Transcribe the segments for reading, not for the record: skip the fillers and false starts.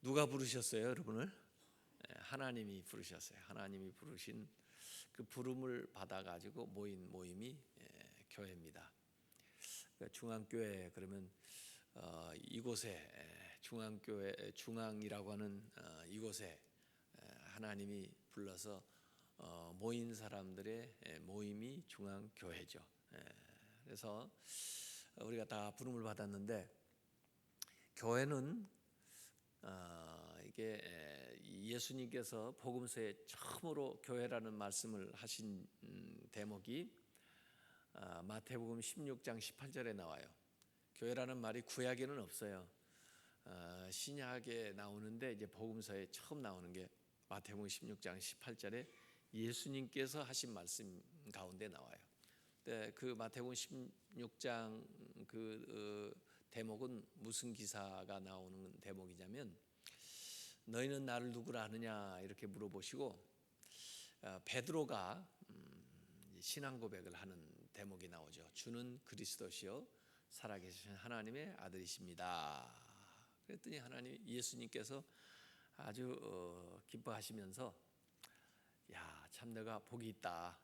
누가 부르셨어요, 여러분을? 하나님이 부르셨어요. 하나님이 부르신 그 부름을 받아가지고 모인 모임이 교회입니다. 그러니까 중앙교회 그러면 이곳에 중앙교회 중앙이라고 하는 이곳에 하나님이 불러서 모인 사람들의 모임이 중앙교회죠. 그래서 우리가 다 부름을 받았는데 교회는 이게 예수님께서 복음서에 처음으로 교회라는 말씀을 하신 대목이 마태복음 16장 18절에 나와요. 교회라는 말이 구약에는 없어요. 신약에 나오는데 이제 복음서에 처음 나오는 게 마태복음 16장 18절에 예수님께서 하신 말씀 가운데 나와요. 근데 그 마태복음 16장 그 대목은 무슨 기사가 나오는 대목이냐면 너희는 나를 누구라 하느냐 이렇게 물어보시고 베드로가 신앙 고백을 하는 대목이 나오죠. 주는 그리스도시요 살아계신 하나님의 아들이십니다. 그랬더니 하나님 예수님께서 아주 기뻐하시면서 야, 참 내가 복이 있다.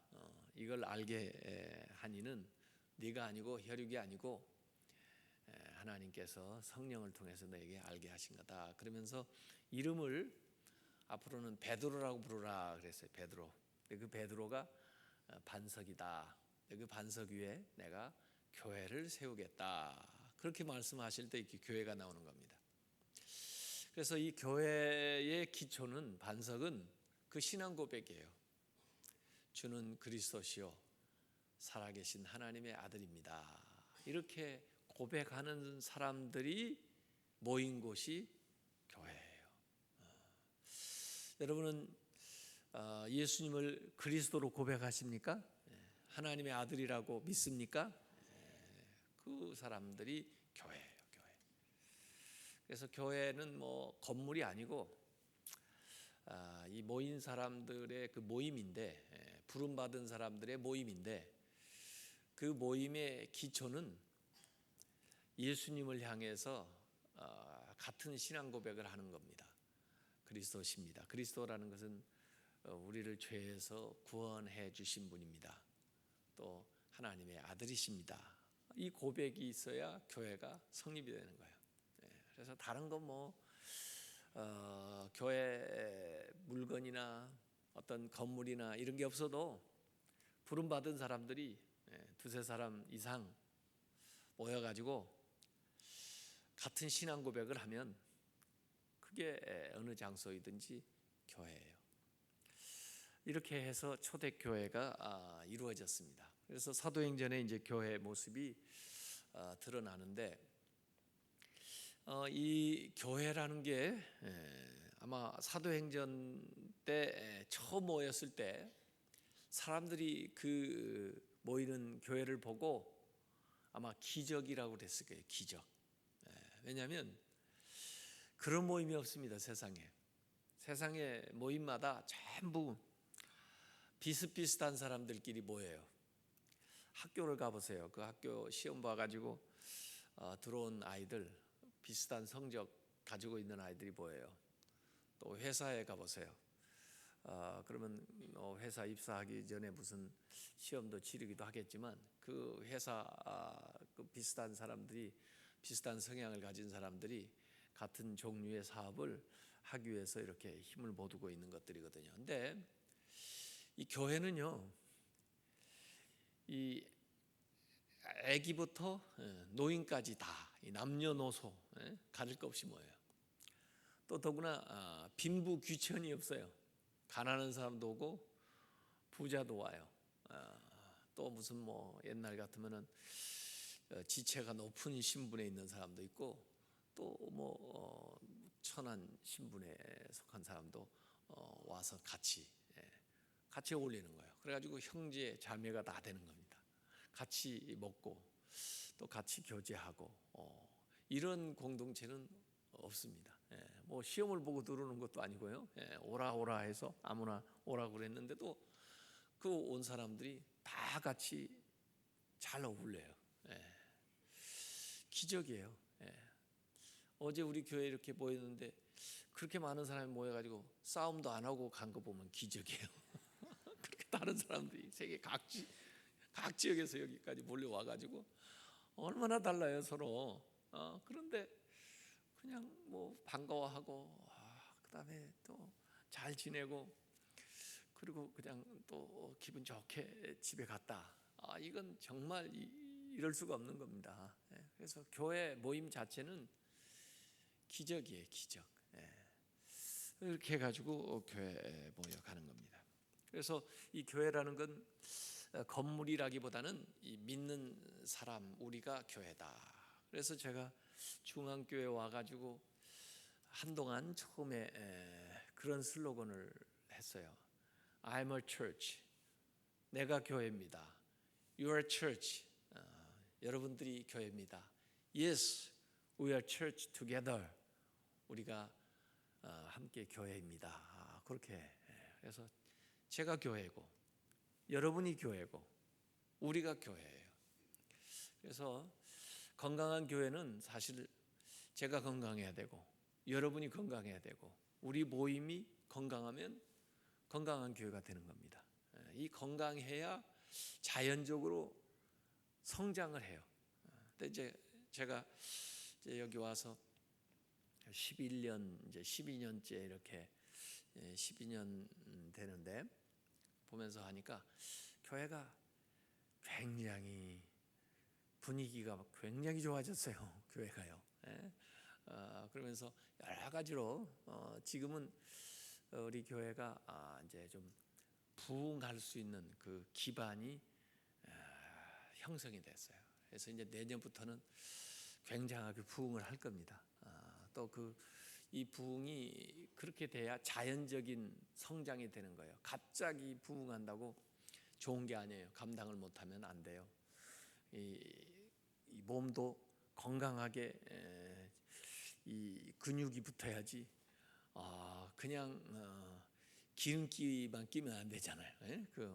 이걸 알게 하니는 네가 아니고 혈육이 아니고 하나님께서 성령을 통해서 너에게 알게 하신 거다. 그러면서 이름을 앞으로는 베드로라고 부르라 그랬어요. 베드로. 그 베드로가 반석이다. 그 반석 위에 내가 교회를 세우겠다. 그렇게 말씀하실 때 이렇게 교회가 나오는 겁니다. 그래서 이 교회의 기초는 반석은 그 신앙 고백이에요. 주는 그리스도시요 살아계신 하나님의 아들입니다. 이렇게 고백하는 사람들이 모인 곳이 교회예요. 여러분은 예수님을 그리스도로 고백하십니까? 하나님의 아들이라고 믿습니까? 그 사람들이 교회예요. 교회. 그래서 교회는 뭐 건물이 아니고 이 모인 사람들의 그 모임인데 부름받은 사람들의 모임인데 그 모임의 기초는 예수님을 향해서 같은 신앙 고백을 하는 겁니다. 그리스도십니다. 그리스도라는 것은 우리를 죄에서 구원해 주신 분입니다. 또 하나님의 아들이십니다. 이 고백이 있어야 교회가 성립이 되는 거예요. 그래서 다른 건 뭐 교회 물건이나 어떤 건물이나 이런 게 없어도 부름받은 사람들이 두세 사람 이상 모여가지고 같은 신앙 고백을 하면 그게 어느 장소이든지 교회예요. 이렇게 해서 초대교회가 이루어졌습니다. 그래서 사도행전에 이제 교회 모습이 드러나는데 이 교회라는 게 아마 사도행전 때 처음 모였을 때 사람들이 그 모이는 교회를 보고 아마 기적이라고 그랬을 거예요. 기적. 왜냐하면 그런 모임이 없습니다. 세상에. 세상에 모임마다 전부 비슷비슷한 사람들끼리 모여요. 학교를 가보세요. 그 학교 시험 봐가지고 들어온 아이들 비슷한 성적 가지고 있는 아이들이 모여요. 또 회사에 가보세요. 그러면 회사 입사하기 전에 무슨 시험도 치르기도 하겠지만 그 회사 그 비슷한 사람들이 비슷한 성향을 가진 사람들이 같은 종류의 사업을 하기 위해서 이렇게 힘을 모두고 있는 것들이거든요. 근데 이 교회는요, 이 아기부터 노인까지 다 남녀노소 가릴 것 없이 모여요. 또 더구나 빈부귀천이 없어요. 가난한 사람도 오고 부자도 와요. 또 무슨 뭐 옛날 같으면은 지체가 높은 신분에 있는 사람도 있고 또 뭐 천한 신분에 속한 사람도 와서 같이 어울리는 거예요. 그래가지고 형제 자매가 다 되는 겁니다. 같이 먹고 또 같이 교제하고 이런 공동체는 없습니다. 뭐 시험을 보고 들어오는 것도 아니고요. 오라 해서 아무나 오라고 그랬는데도 그 온 사람들이 다 같이 잘 어울려요. 기적이에요. 어제 우리 교회 이렇게 모였는데 그렇게 많은 사람이 모여가지고 싸움도 안 하고 간 거 보면 기적이에요. 그렇게 다른 사람들이 세계 각 지역에서 여기까지 몰려와가지고 얼마나 달라요 서로. 그런데 그냥 뭐 반가워하고 그다음에 또 잘 지내고 그리고 그냥 또 기분 좋게 집에 갔다. 이건 정말 이럴 수가 없는 겁니다. 그래서 교회 모임 자체는 기적이에요, 기적. 이렇게 해가지고 교회에 모여가는 겁니다. 그래서 이 교회라는 건 건물이라기보다는 이 믿는 사람 우리가 교회다. 그래서 제가 중앙교회 와가지고 한동안 처음에 그런 슬로건을 했어요. I'm a church. 내가 교회입니다. You are church. 여러분들이 교회입니다. Yes, we are church together. 우리가 함께 교회입니다. 그렇게. 그래서 제가 교회고 여러분이 교회고 우리가 교회예요. 그래서 건강한 교회는 사실 제가 건강해야 되고 여러분이 건강해야 되고 우리 모임이 건강하면 건강한 교회가 되는 겁니다. 이 건강해야 자연적으로 성장을 해요. 근데 이제 제가 여기 와서 11년 이제 12년째 이렇게 12년 되는데 보면서 하니까 교회가 굉장히 분위기가 굉장히 좋아졌어요. 교회가요. 그러면서 여러 가지로 지금은 우리 교회가 이제 좀 부흥할 수 있는 그 기반이 형성이 됐어요. 그래서 이제 내년부터는 굉장하게 부흥을 할 겁니다. 또 이 부흥이 그렇게 돼야 자연적인 성장이 되는 거예요. 갑자기 부흥한다고 좋은 게 아니에요. 감당을 못하면 안 돼요. 이 몸도 건강하게 이 근육이 붙어야지. 그냥 기름기만 끼면 안 되잖아요.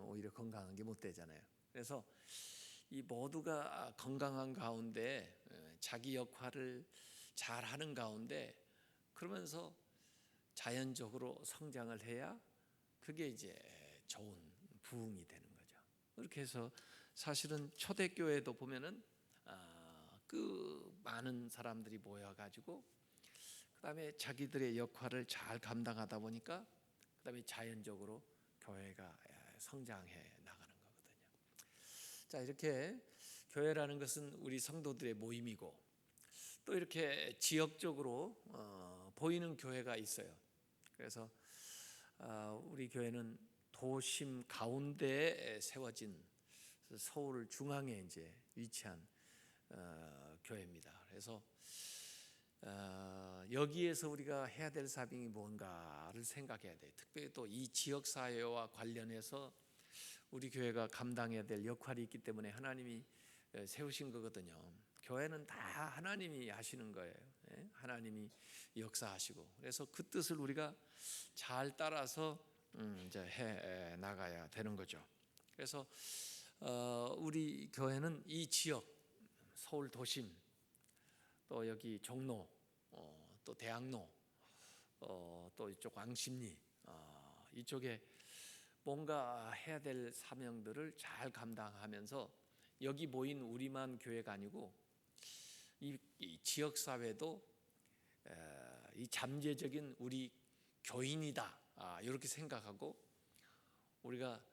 오히려 건강한 게 못 되잖아요. 그래서 이 모두가 건강한 가운데 자기 역할을 잘 하는 가운데 그러면서 자연적으로 성장을 해야 그게 이제 좋은 부흥이 되는 거죠. 그렇게 해서 사실은 초대교회도 보면은 그 많은 사람들이 모여가지고 그다음에 자기들의 역할을 잘 감당하다 보니까 그다음에 자연적으로 교회가 성장해 나가는 거거든요. 자, 이렇게 교회라는 것은 우리 성도들의 모임이고 또 이렇게 지역적으로 보이는 교회가 있어요. 그래서 우리 교회는 도심 가운데에 세워진 서울 중앙에 이제 위치한 교회입니다. 그래서 여기에서 우리가 해야 될 사명이 뭔가를 생각해야 돼요. 특별히 또 이 지역 사회와 관련해서 우리 교회가 감당해야 될 역할이 있기 때문에 하나님이 세우신 거거든요. 교회는 다 하나님이 하시는 거예요. 하나님이 역사하시고 그래서 그 뜻을 우리가 잘 따라서 이제 해 나가야 되는 거죠. 그래서 우리 교회는 이 지역 서울 도심 또 여기 종로 또 대학로 또 이쪽 왕십리 이쪽에 뭔가 해야 될 사명들을 잘 감당하면서 여기 모인 우리만 교회가 아니고 이 지역 사회도 이 잠재적인 우리 교인이다 이렇게 생각하고 우리가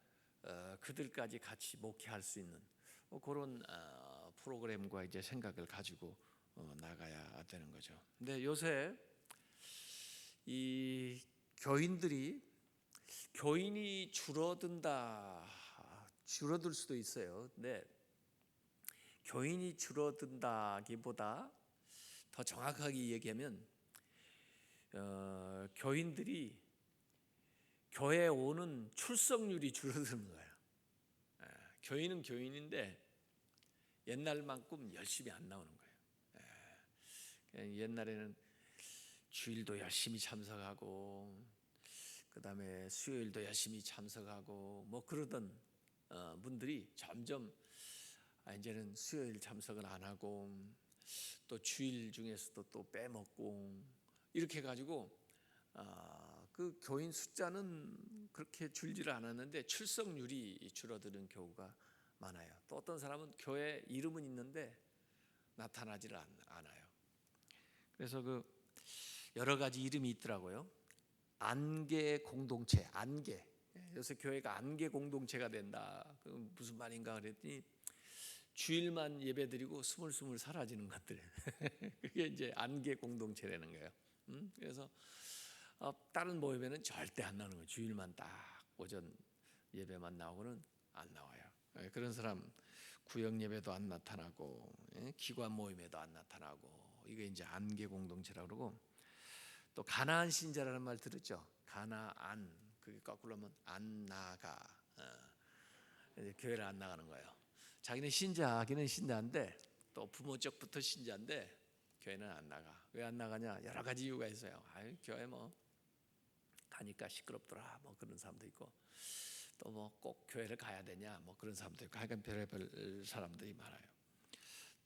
그들까지 같이 목회할 수 있는 그런 프로그램과 이제 생각을 가지고 나가야 되는 거죠. 근데 요새 이 교인이 줄어들 수도 있어요. 근데 교인이 줄어든다기보다 더 정확하게 얘기하면 교인들이 교회에 오는 출석률이 줄어드는 거예요. 교인은 교인인데 옛날만큼 열심히 안 나오는 거예요. 옛날에는 주일도 열심히 참석하고 그다음에 수요일도 열심히 참석하고 뭐 그러던 분들이 점점 이제는 수요일 참석을 안 하고 또 주일 중에서도 또 빼먹고 이렇게 가지고 그 교인 숫자는 그렇게 줄지를 않았는데 출석률이 줄어드는 경우가 많아요. 또 어떤 사람은 교회 이름은 있는데 나타나지를 않아요. 그래서 그 여러 가지 이름이 있더라고요. 안개 공동체, 안개. 요새 교회가 안개 공동체가 된다. 그 무슨 말인가 그랬더니 주일만 예배드리고 스물스물 사라지는 것들. 그게 이제 안개 공동체라는 거예요. 그래서 다른 모임에는 절대 안 나오는 거예요. 주일만 딱 오전 예배만 나오고는 안 나와요. 그런 사람 구역 예배도 안 나타나고 기관 모임에도 안 나타나고, 이게 이제 안개 공동체라고 그러고, 또 가나안 신자라는 말 들었죠? 가나안, 그게 거꾸로 하면 안 나가. 이제 교회를 안 나가는 거예요. 자기는 신자기는 신자인데 또 부모 쪽부터 신자인데 교회는 안 나가. 왜 안 나가냐? 여러 가지 이유가 있어요. 교회 뭐 가니까 시끄럽더라, 뭐 그런 사람도 있고, 또 뭐 꼭 교회를 가야 되냐, 뭐 그런 사람도 있고, 하여간 별의별 사람들이 많아요.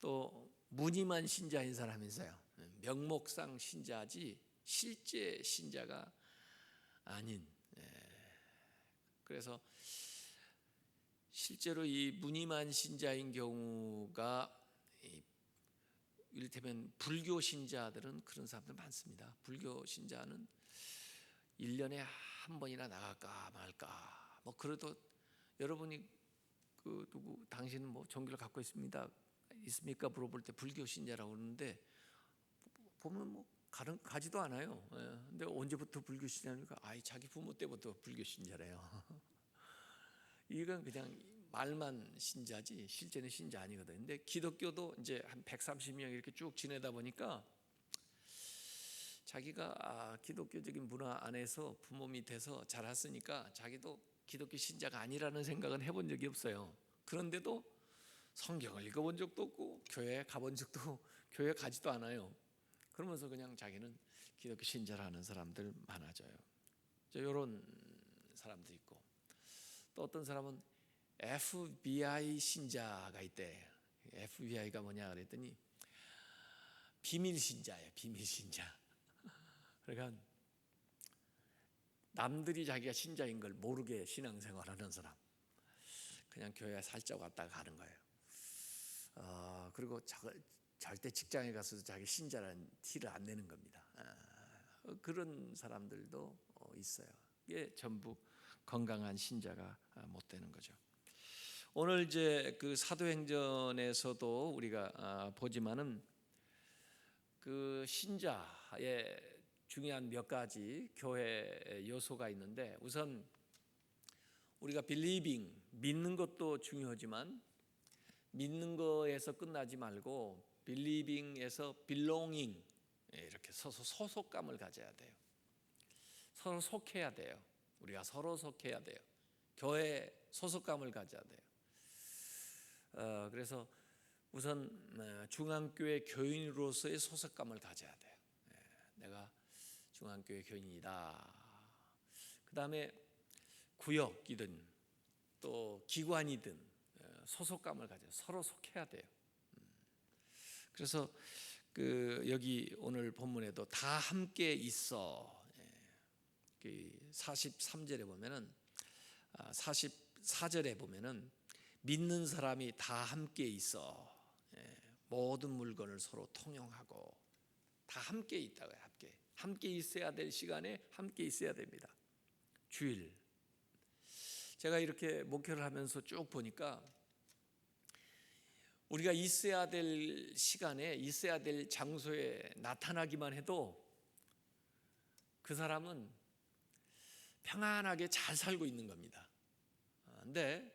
또 무늬만 신자인 사람이 있어요. 명목상 신자지 실제 신자가 아닌. 그래서 실제로 이 무늬만 신자인 경우가, 이를테면 불교 신자들은 그런 사람들 많습니다. 불교 신자는 1년에 한 번이나 나갈까 말까. 뭐 그래도 여러분이 그 누구 당신은 뭐 종교를 갖고 있습니까 물어볼 때 불교 신자라고 그러는데, 보면 뭐 가지도 않아요. 근데 언제부터 불교 신자니까 자기 부모 때부터 불교 신자래요. 이건 그냥 말만 신자지 실제는 신자 아니거든요. 근데 기독교도 이제 한 130명 이렇게 쭉 지내다 보니까 자기가 기독교적인 문화 안에서 부모 밑에서 자랐으니까 자기도 기독교 신자가 아니라는 생각은 해본 적이 없어요. 그런데도 성경을 읽어본 적도 없고 교회에 가본 적도, 교회 가지도 않아요. 그러면서 그냥 자기는 기독교 신자라는 사람들 많아져요. 이런 사람도 있고, 또 어떤 사람은 FBI 신자가 있대. FBI가 뭐냐 그랬더니 비밀 신자예요. 비밀 신자. 그러니까 남들이 자기가 신자인 걸 모르게 신앙생활하는 사람, 그냥 교회에 살짝 왔다가 가는 거예요. 그리고 절대 직장에 가서도 자기 신자라는 티를 안 내는 겁니다. 그런 사람들도 있어요. 이게 전부 건강한 신자가 못 되는 거죠. 오늘 이제 그 사도행전에서도 우리가 보지만은 그 신자의 중요한 몇 가지 교회 요소가 있는데, 우선 우리가 believing, 믿는 것도 중요하지만 믿는 거에서 끝나지 말고 believing에서 belonging, 이렇게 소속감을 가져야 돼요. 서로 속해야 돼요. 우리가 서로 속해야 돼요. 교회에 소속감을 가져야 돼요. 그래서 우선 중앙교회 교인으로서의 소속감을 가져야 돼요. 내가 중앙교회 교인이다. 그 다음에 구역이든 또 기관이든 소속감을 가져 서로 속해야 돼요. 그래서 그 여기 오늘 본문에도 다 함께 있어. 43절에 보면은 44절에 보면은 믿는 사람이 다 함께 있어. 모든 물건을 서로 통용하고 다 함께 있다고요. 함께 있어야 될 시간에 함께 있어야 됩니다. 주일, 제가 이렇게 목회를 하면서 쭉 보니까 우리가 있어야 될 시간에 있어야 될 장소에 나타나기만 해도 그 사람은 평안하게 잘 살고 있는 겁니다. 근데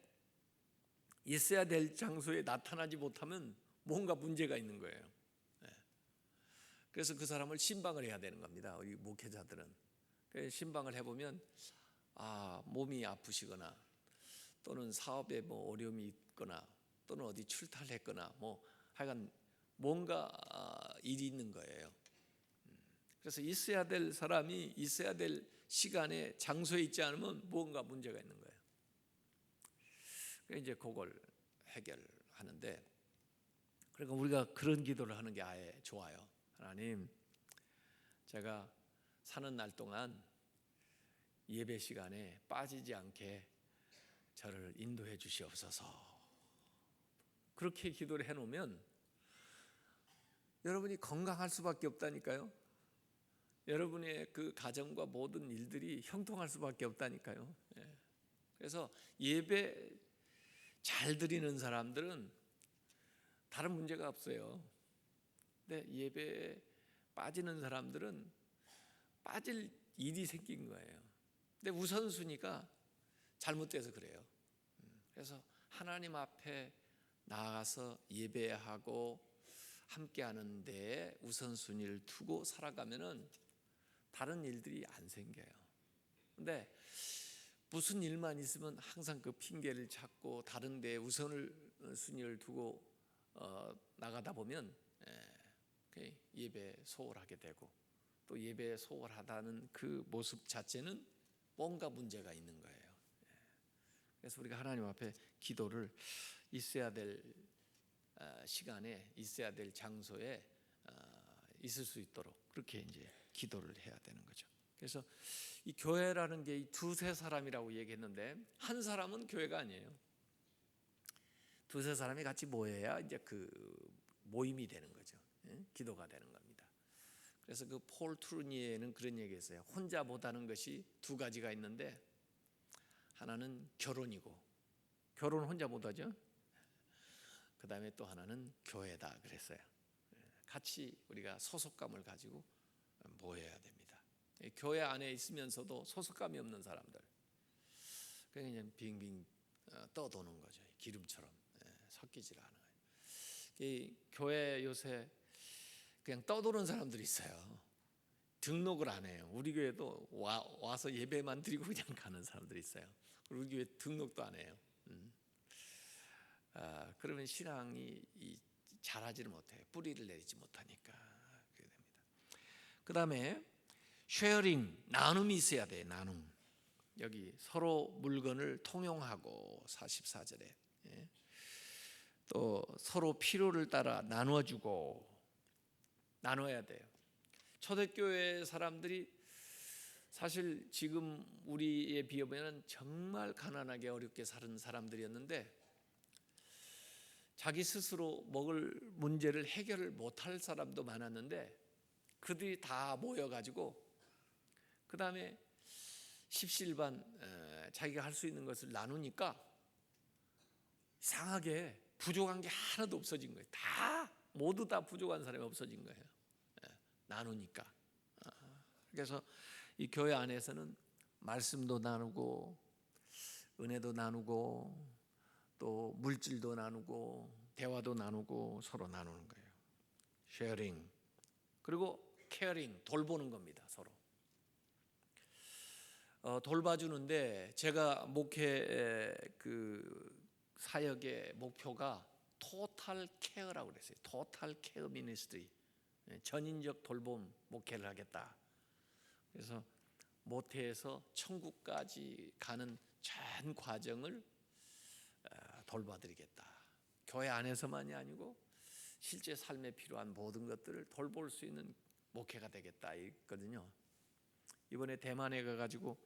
있어야 될 장소에 나타나지 못하면 뭔가 문제가 있는 거예요. 그래서 그 사람을 신방을 해야 되는 겁니다. 우리 목회자들은 신방을 해보면 몸이 아프시거나 또는 사업에 뭐 어려움이 있거나 또는 어디 출탈했거나 뭐 하여간 뭔가 일이 있는 거예요. 그래서 있어야 될 사람이 있어야 될 시간에 장소에 있지 않으면 뭔가 문제가 있는 거예요. 그래서 이제 그걸 해결하는데, 그러니까 우리가 그런 기도를 하는 게 아예 좋아요. 하나님, 제가 사는 날 동안 예배 시간에 빠지지 않게 저를 인도해 주시옵소서. 그렇게 기도를 해놓으면 여러분이 건강할 수밖에 없다니까요. 여러분의 그 가정과 모든 일들이 형통할 수밖에 없다니까요. 그래서 예배 잘 드리는 사람들은 다른 문제가 없어요. 근데 예배에 빠지는 사람들은 빠질 일이 생긴 거예요. 근데 우선순위가 잘못돼서 그래요. 그래서 하나님 앞에 나아가서 예배하고 함께하는 데에 우선순위를 두고 살아가면은 다른 일들이 안 생겨요. 근데 무슨 일만 있으면 항상 그 핑계를 찾고 다른 데에 우선순위를 두고 나가다 보면 예배 소홀하게 되고, 또 예배 소홀하다는 그 모습 자체는 뭔가 문제가 있는 거예요. 그래서 우리가 하나님 앞에 기도를 있어야 될 시간에, 있어야 될 장소에 있을 수 있도록 그렇게 이제 기도를 해야 되는 거죠. 그래서 이 교회라는 게 이 두세 사람이라고 얘기했는데, 한 사람은 교회가 아니에요. 두세 사람이 같이 모여야 이제 그 모임이 되는 거죠. 기도가 되는 겁니다. 그래서 그 폴 트루니에는 그런 얘기했어요. 혼자 못하는 것이 두 가지가 있는데, 하나는 결혼이고, 결혼 혼자 못하죠. 그 다음에 또 하나는 교회다 그랬어요. 같이 우리가 소속감을 가지고 모여야 됩니다. 교회 안에 있으면서도 소속감이 없는 사람들, 그냥 빙빙 떠도는 거죠. 기름처럼 섞이질 않아요. 이 교회 요새 그냥 떠도는 사람들이 있어요. 등록을 안 해요. 우리 교회도 와서 예배만 드리고 그냥 가는 사람들이 있어요. 우리 교회 등록도 안 해요. 그러면 신앙이 자라지를 못해요. 뿌리를 내리지 못하니까 그렇게 됩니다. 그 다음에 쉐어링, 나눔이 있어야 돼. 나눔. 여기 서로 물건을 통용하고 44절에 또 서로 필요를 따라 나눠주고, 나눠야 돼요. 초대교회 사람들이 사실 지금 우리에 비하면 정말 가난하게 어렵게 사는 사람들이었는데, 자기 스스로 먹을 문제를 해결을 못할 사람도 많았는데, 그들이 다 모여가지고 그 다음에 십시일반 자기가 할 수 있는 것을 나누니까 이상하게 부족한 게 하나도 없어진 거예요. 모두 다 부족한 사람이 없어진 거예요. 나누니까. 그래서 이 교회 안에서는 말씀도 나누고, 은혜도 나누고, 또 물질도 나누고, 대화도 나누고, 서로 나누는 거예요. 쉐어링. 그리고 케어링, 돌보는 겁니다. 서로 돌봐주는데, 제가 목회 그 사역의 목표가 토탈 케어라고 그랬어요. 토탈 케어 미니스트리, 전인적 돌봄 목회를 하겠다. 그래서 모태에서 천국까지 가는 전 과정을 돌봐드리겠다. 교회 안에서만이 아니고 실제 삶에 필요한 모든 것들을 돌볼 수 있는 목회가 되겠다 있거든요. 이번에 대만에 가가지고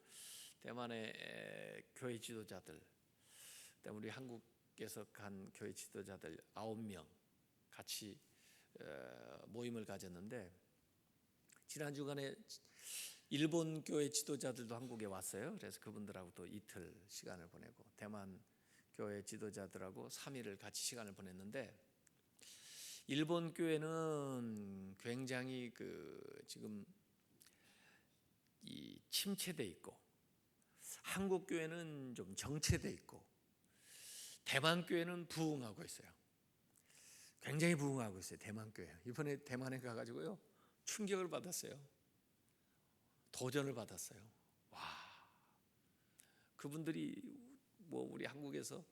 대만의 교회 지도자들, 우리 한국에서 간 교회 지도자들 9명 같이 모임을 가졌는데, 지난 주간에 일본 교회 지도자들도 한국에 왔어요. 그래서 그분들하고 또 이틀 시간을 보내고, 대만 교회 지도자들하고 3일을 같이 시간을 보냈는데, 일본 교회는 굉장히 지금 이 침체돼 있고, 한국 교회는 좀 정체돼 있고, 대만 교회는 부흥하고 있어요. 굉장히 부흥하고 있어요. 대만 교회. 이번에 대만에 가가지고요, 충격을 받았어요. 도전을 받았어요. 와, 그분들이 우리 한국에서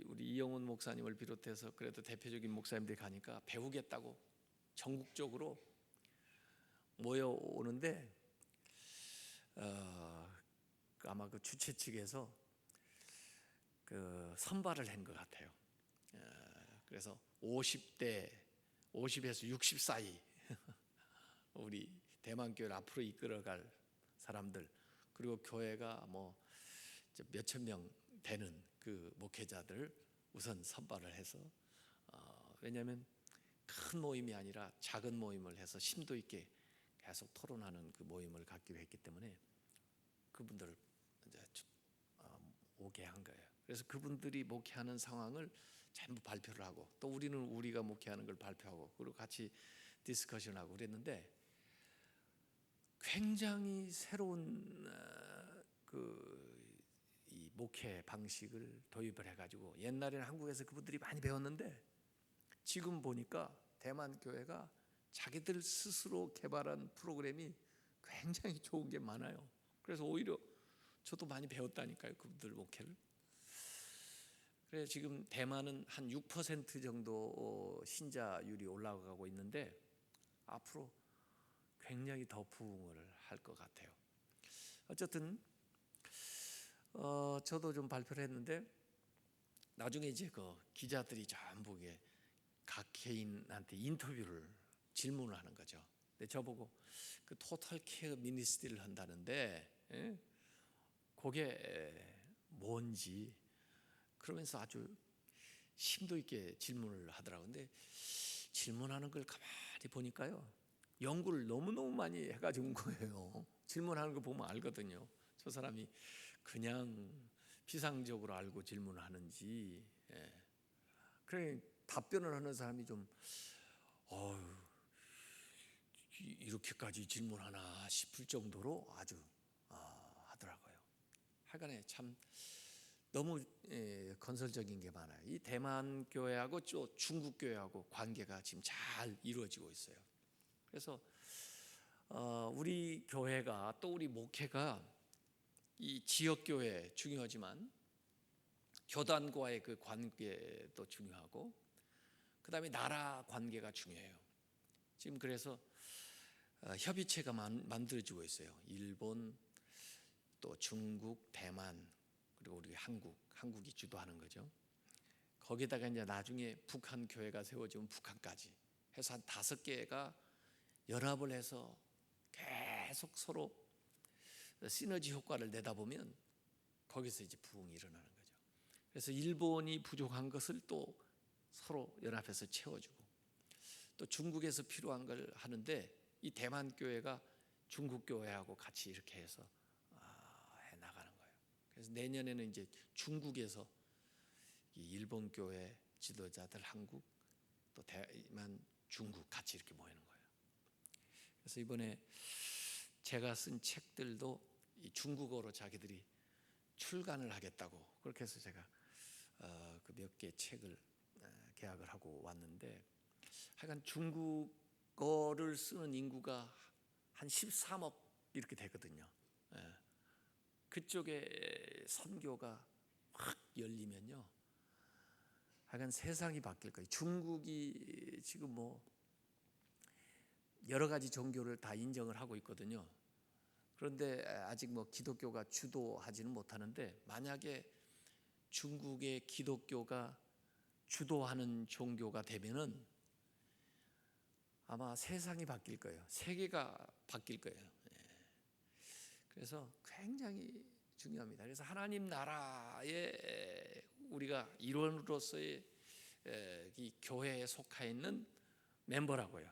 우리 이영훈 목사님을 비롯해서 그래도 대표적인 목사님들이 가니까 배우겠다고 전국적으로 모여오는데, 아마 그 주최 측에서 선발을 한 것 같아요. 그래서 50에서 60 사이 우리 대만 교회를 앞으로 이끌어갈 사람들, 그리고 교회가 뭐 몇천 명 되는 그 목회자들 우선 선발을 해서, 왜냐하면 큰 모임이 아니라 작은 모임을 해서 심도 있게 계속 토론하는 그 모임을 갖기로 했기 때문에 그분들을 이제 오게 한 거예요. 그래서 그분들이 목회하는 상황을 전부 발표를 하고, 또 우리는 우리가 목회하는 걸 발표하고, 그리고 같이 디스커션하고 그랬는데, 굉장히 새로운 이 목회 방식을 도입을 해가지고, 옛날에는 한국에서 그분들이 많이 배웠는데 지금 보니까 대만 교회가 자기들 스스로 개발한 프로그램이 굉장히 좋은 게 많아요. 그래서 오히려 저도 많이 배웠다니까요, 그분들 목회를. 그래서 지금 대만은 한 6% 정도 신자율이 올라가고 있는데 앞으로 굉장히 더 부흥을 할 것 같아요. 어쨌든 저도 좀 발표를 했는데, 나중에 이제 그 기자들이 전부 각 개인한테 인터뷰를 질문을 하는 거죠. 근데 저보고 그 토탈 케어 미니스트리를 한다는데, 그게 뭔지 그러면서 아주 심도 있게 질문을 하더라고요. 근데 질문하는 걸 가만히 보니까요, 연구를 너무너무 많이 해가지고 온 거예요. 질문하는 거 보면 알거든요. 저 사람이 그냥 피상적으로 알고 질문하는지. 그래 답변을 하는 사람이 좀 이렇게까지 질문하나 싶을 정도로 아주 하더라고요. 하여간에 참 너무 건설적인 게 많아요. 이 대만 교회하고 또 중국 교회하고 관계가 지금 잘 이루어지고 있어요. 그래서 우리 교회가, 또 우리 목회가 이 지역 교회 중요하지만 교단과의 그 관계도 중요하고, 그 다음에 나라 관계가 중요해요. 지금 그래서 협의체가 만들어지고 있어요. 일본, 또 중국, 대만, 그리고 우리 한국이 주도하는 거죠. 거기다가 이제 나중에 북한 교회가 세워지면 북한까지 해서 한 5개가 연합을 해서 계속 서로 시너지 효과를 내다 보면 거기서 이제 부흥이 일어나는 거죠. 그래서 일본이 부족한 것을 또 서로 연합해서 채워주고, 또 중국에서 필요한 걸 하는데 이 대만 교회가 중국 교회하고 같이 이렇게 해서 해 나가는 거예요. 그래서 내년에는 이제 중국에서 이 일본 교회 지도자들 한국, 또 대만, 중국 같이 이렇게 모이는 거예요. 그래서 이번에 제가 쓴 책들도 이 중국어로 자기들이 출간을 하겠다고, 그렇게 해서 제가 그 몇 개 책을 계약을 하고 왔는데, 하여간 중국어를 쓰는 인구가 한 13억 이렇게 되거든요. 그쪽에 선교가 확 열리면요, 하여간 세상이 바뀔 거예요. 중국이 지금 뭐 여러 가지 종교를 다 인정을 하고 있거든요. 그런데 아직 뭐 기독교가 주도하지는 못하는데, 만약에 중국의 기독교가 주도하는 종교가 되면은 아마 세상이 바뀔 거예요. 세계가 바뀔 거예요. 그래서 굉장히 중요합니다. 그래서 하나님 나라의 우리가 일원으로서의 이 교회에 속해 있는 멤버라고요.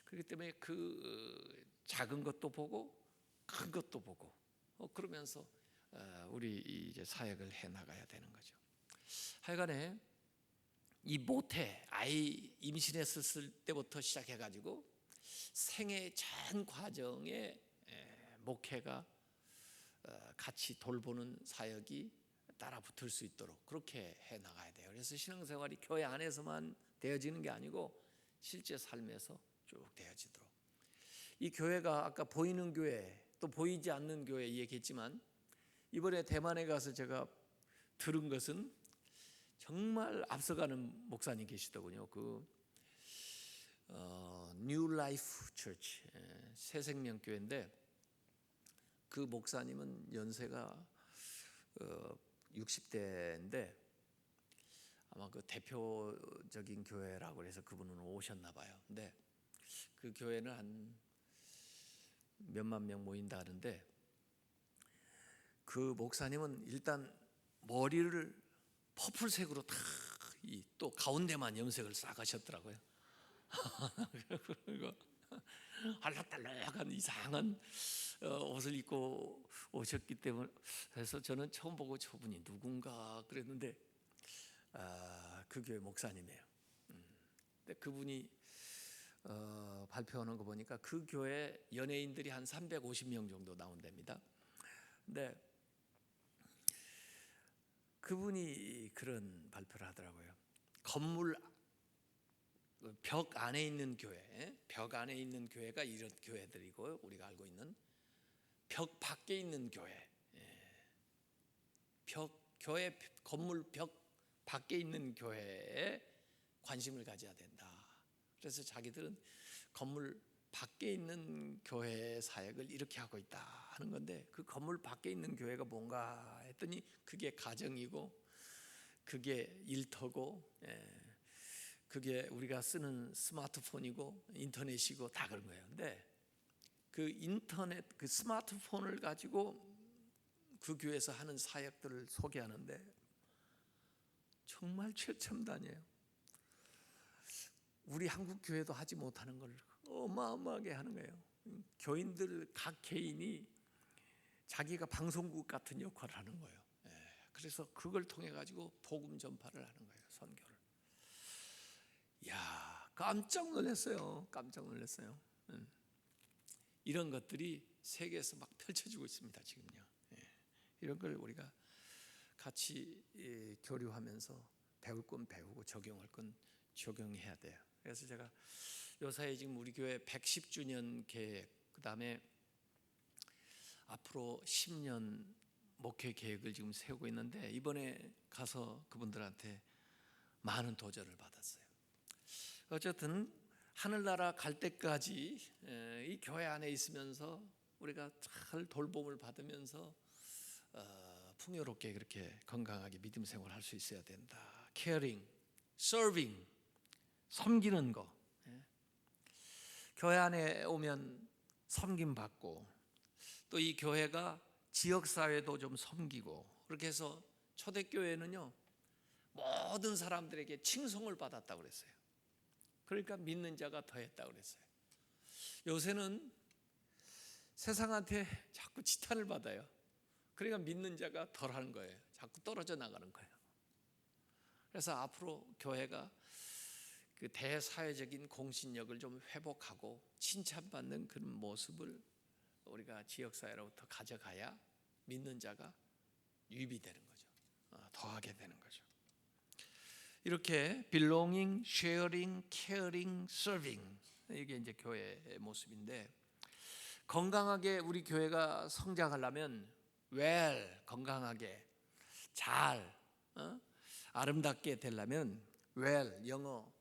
그렇기 때문에 그 작은 것도 보고 큰 것도 보고 그러면서 우리 이제 사역을 해 나가야 되는 거죠. 하여간에 이 모태, 아이 임신했을 때부터 시작해가지고 생애 전 과정에 목회가 같이 돌보는 사역이 따라 붙을 수 있도록 그렇게 해 나가야 돼요. 그래서 신앙생활이 교회 안에서만 되어지는 게 아니고 실제 삶에서 쭉 되어지도록. 이 교회가 아까 보이는 교회 또 보이지 않는 교회 얘기했지만, 이번에 대만에 가서 제가 들은 것은 정말 앞서가는 목사님 계시더군요. 그 New Life Church, 새생명교회인데, 그 목사님은 연세가 60대인데 아마 그 대표적인 교회라고 해서 그분은 오셨나 봐요. 근데 그 교회는 한 몇만 명 모인다 하는데 그 목사님은 일단 머리를 퍼플색으로 다 또 가운데만 염색을 싹 하셨더라고요. 그리고 알락달락한 이상한 옷을 입고 오셨기 때문에 그래서 저는 처음 보고 저분이 누군가 그랬는데 그 교회 목사님이에요. 근데 그분이 발표하는 거 보니까 그 교회 연예인들이 한 350명 정도 나온답니다. 근데 그분이 그런 발표를 하더라고요. 건물 벽 안에 있는 교회, 벽 안에 있는 교회가 이런 교회들이고 우리가 알고 있는 벽 밖에 있는 교회, 교회 건물 벽 밖에 있는 교회에 관심을 가져야 된다. 그래서 자기들은 건물 밖에 있는 교회 사역을 이렇게 하고 있다 하는 건데 그 건물 밖에 있는 교회가 뭔가 했더니 그게 가정이고 그게 일터고 그게 우리가 쓰는 스마트폰이고 인터넷이고 다 그런 거예요. 근데 그 인터넷 그 스마트폰을 가지고 그 교회에서 하는 사역들을 소개하는데 정말 최첨단이에요. 우리 한국 교회도 하지 못하는 걸 어마어마하게 하는 거예요. 교인들 각 개인이 자기가 방송국 같은 역할을 하는 거예요. 그래서 그걸 통해 가지고 복음 전파를 하는 거예요. 선교를. 야, 깜짝 놀랐어요. 깜짝 놀랐어요. 이런 것들이 세계에서 막 펼쳐지고 있습니다. 지금요. 이런 걸 우리가 같이 교류하면서 배울 건 배우고 적용할 건 적용해야 돼요. 그래서 제가 요사이 지금 우리 교회 110주년 계획, 그 다음에 앞으로 10년 목회 계획을 지금 세우고 있는데 이번에 가서 그분들한테 많은 도전을 받았어요. 어쨌든 하늘나라 갈 때까지 이 교회 안에 있으면서 우리가 잘 돌봄을 받으면서 풍요롭게 그렇게 건강하게 믿음 생활을 할 수 있어야 된다. caring, serving, 섬기는 거. 교회 안에 오면 섬김 받고 또 이 교회가 지역 사회도 좀 섬기고 그렇게 해서 초대교회는요 모든 사람들에게 칭송을 받았다고 그랬어요. 그러니까 믿는 자가 더했다고 그랬어요. 요새는 세상한테 자꾸 지탄을 받아요. 그러니까 믿는 자가 덜하는 거예요. 자꾸 떨어져 나가는 거예요. 그래서 앞으로 교회가 그 대사회적인 공신력을 좀 회복하고 칭찬받는 그런 모습을 우리가 지역사회로부터 가져가야 믿는 자가 유입되는 거죠. 더하게 되는 거죠. 이렇게 belonging, sharing, caring, serving 이게 이제 교회의 모습인데 건강하게 우리 교회가 성장하려면 well 건강하게 잘 아름답게 되려면 well 영어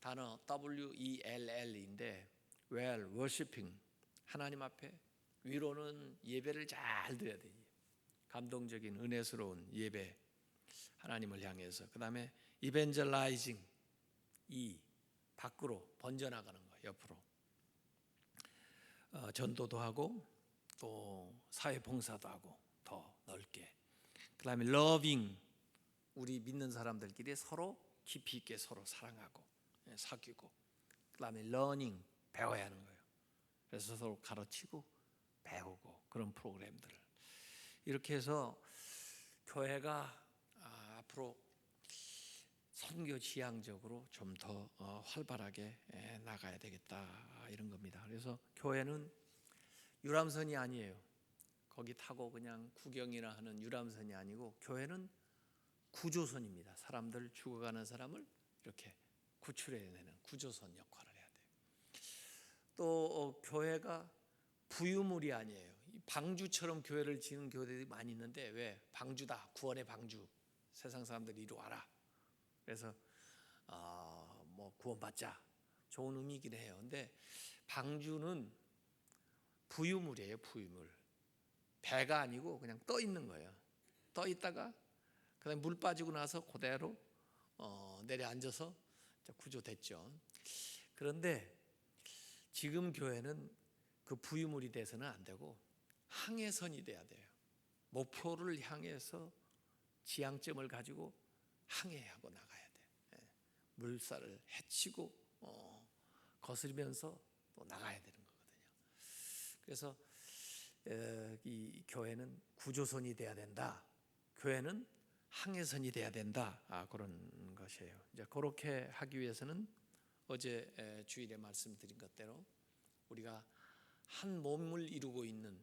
단어 WELL인데 well worshiping 하나님 앞에 위로는 예배를 잘 드려야 돼요. 감동적인 은혜스러운 예배 하나님을 향해서 그 다음에 evangelizing 이 밖으로 번져나가는 거 옆으로 전도도 하고 또 사회봉사도 하고 더 넓게 그 다음에 loving 우리 믿는 사람들끼리 서로 깊이 있게 서로 사랑하고 사귀고 그 다음에 learning 배워야 하는 거예요. 그래서 서로 가르치고 배우고 그런 프로그램들을 이렇게 해서 교회가 앞으로 선교 지향적으로 좀 더 활발하게 나가야 되겠다 이런 겁니다. 그래서 교회는 유람선이 아니에요. 거기 타고 그냥 구경이나 하는 유람선이 아니고 교회는 구조선입니다. 사람들 죽어가는 사람을 이렇게 구출해내는 구조선 역할을 해야 돼요. 또 교회가 부유물이 아니에요. 방주처럼 교회를 지은 교회들이 많이 있는데 왜? 방주다. 구원의 방주. 세상 사람들이 이리 와라. 그래서 뭐 구원받자. 좋은 의미이긴 해요. 근데 방주는 부유물이에요. 부유물. 배가 아니고 그냥 떠 있는 거예요. 떠 있다가 그다음에 물 빠지고 나서 그대로 내려앉아서 구조됐죠. 그런데 지금 교회는 그 부유물이 돼서는 안 되고 항해선이 돼야 돼요. 목표를 향해서 지향점을 가지고 항해하고 나가야 돼. 물살을 헤치고 거스르면서 또 나가야 되는 거거든요. 그래서 이 교회는 구조선이 돼야 된다. 교회는 항해선이 돼야 된다. 그런 것이에요. 이제 그렇게 하기 위해서는 어제 주일에 말씀드린 것대로 우리가 한 몸을 이루고 있는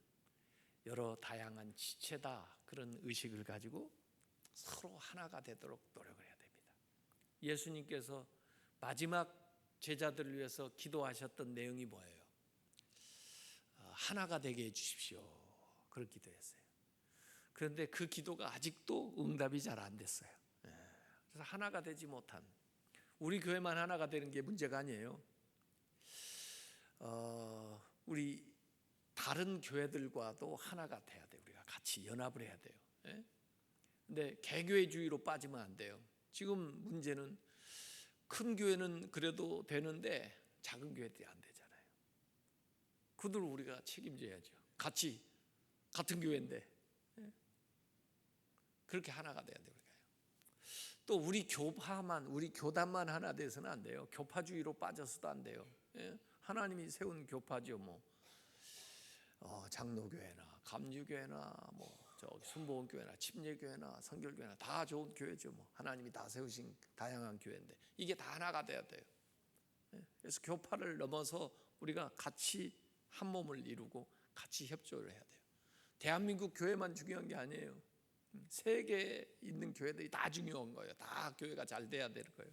여러 다양한 지체다, 그런 의식을 가지고 서로 하나가 되도록 노력을 해야 됩니다. 예수님께서 마지막 제자들을 위해서 기도하셨던 내용이 뭐예요? 하나가 되게 해주십시오. 그런 기도했어요. 그런데 그 기도가 아직도 응답이 잘 안 됐어요. 그래서 하나가 되지 못한, 우리 교회만 하나가 되는 게 문제가 아니에요. 우리 다른 교회들과도 하나가 돼야 돼요. 우리가 같이 연합을 해야 돼요. 근데 개교회주의로 빠지면 안 돼요. 지금 문제는 큰 교회는 그래도 되는데 작은 교회들이 안 되잖아요. 그들을 우리가 책임져야죠. 같은 교회인데 그렇게 하나가 돼야 돼요. 또 우리 교단만 하나 돼서는 안 돼요. 교파주의로 빠져서도 안 돼요. 하나님이 세운 교파죠. 장로교회나 감리교회나 순복음교회나 침례교회나 성결교회나 다 좋은 교회죠. 하나님이 다 세우신 다양한 교회인데 이게 다 하나가 돼야 돼요. 그래서 교파를 넘어서 우리가 같이 한 몸을 이루고 같이 협조를 해야 돼요. 대한민국 교회만 중요한 게 아니에요. 세계에 있는 교회들이 다 중요한 거예요. 다 교회가 잘 돼야 되는 거예요.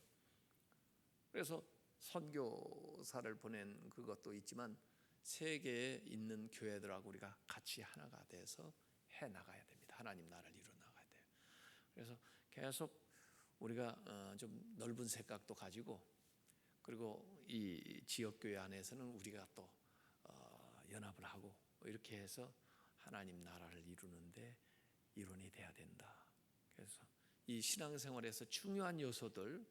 그래서 선교사를 보낸 그것도 있지만 세계에 있는 교회들하고 우리가 같이 하나가 돼서 해 나가야 됩니다. 하나님 나라를 이루어 나가야 돼요. 그래서 계속 우리가 좀 넓은 생각도 가지고, 그리고 이 지역 교회 안에서는 우리가 또 연합을 하고 이렇게 해서 하나님 나라를 이루는데 일원이 돼야 된다. 그래서 이 신앙생활에서 중요한 요소들,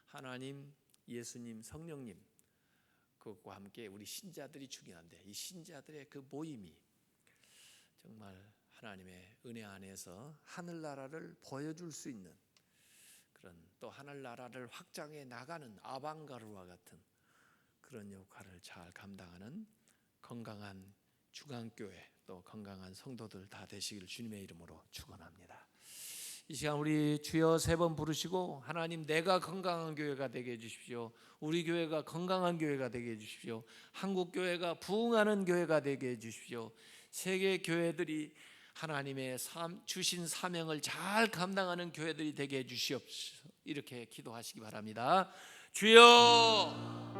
하나님, 예수님, 성령님, 그것과 함께 우리 신자들이 중요한데 이 신자들의 그 모임이 정말 하나님의 은혜 안에서 하늘나라를 보여줄 수 있는 그런, 또 하늘나라를 확장해 나가는 아방가르와 같은 그런 역할을 잘 감당하는 건강한 중앙교회, 또 건강한 성도들 다 되시길 주님의 이름으로 축원합니다. 이 시간 우리 주여 3번 부르시고, 하나님 내가 건강한 교회가 되게 해주십시오. 우리 교회가 건강한 교회가 되게 해주십시오. 한국 교회가 부흥하는 교회가 되게 해주십시오. 세계 교회들이 하나님의 주신 사명을 잘 감당하는 교회들이 되게 해주시옵소서. 이렇게 기도하시기 바랍니다. 주여